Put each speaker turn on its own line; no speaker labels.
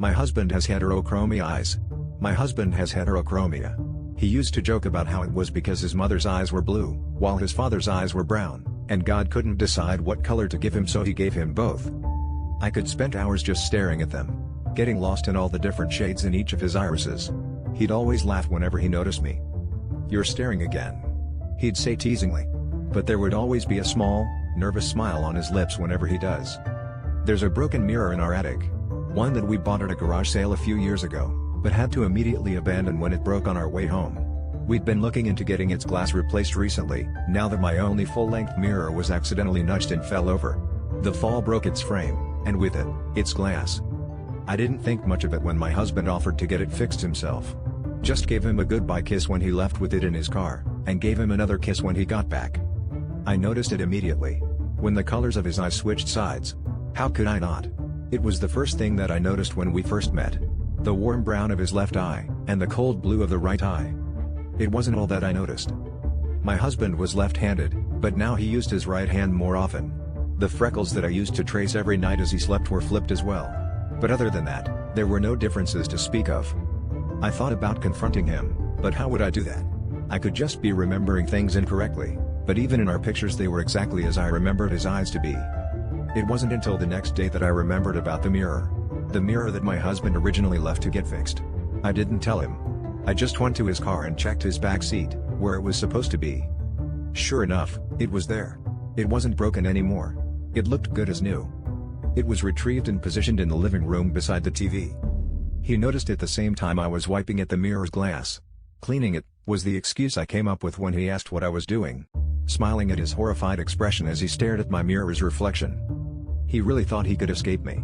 My husband has heterochromia eyes. My husband has heterochromia. He used to joke about how it was because his mother's eyes were blue, while his father's eyes were brown, and God couldn't decide what color to give him, so he gave him both. I could spend hours just staring at them, getting lost in all the different shades in each of his irises. He'd always laugh whenever he noticed me. "You're staring again," he'd say teasingly. But there would always be a small, nervous smile on his lips whenever he does. There's a broken mirror in our attic. One that we bought at a garage sale a few years ago, but had to immediately abandon when it broke on our way home. We'd been looking into getting its glass replaced recently, now that my only full-length mirror was accidentally nudged and fell over. The fall broke its frame, and with it, its glass. I didn't think much of it when my husband offered to get it fixed himself. Just gave him a goodbye kiss when he left with it in his car, and gave him another kiss when he got back. I noticed it immediately. When the colors of his eyes switched sides. How could I not? It was the first thing that I noticed when we first met. The warm brown of his left eye, and the cold blue of the right eye. It wasn't all that I noticed. My husband was left-handed, but now he used his right hand more often. The freckles that I used to trace every night as he slept were flipped as well. But other than that, there were no differences to speak of. I thought about confronting him, but how would I do that? I could just be remembering things incorrectly, but even in our pictures they were exactly as I remembered his eyes to be. It wasn't until the next day that I remembered about the mirror. The mirror that my husband originally left to get fixed. I didn't tell him. I just went to his car and checked his back seat, where it was supposed to be. Sure enough, it was there. It wasn't broken anymore. It looked good as new. It was retrieved and positioned in the living room beside the TV. He noticed at the same time I was wiping at the mirror's glass. Cleaning it, was the excuse I came up with when he asked what I was doing. Smiling at his horrified expression as he stared at my mirror's reflection. He really thought he could escape me.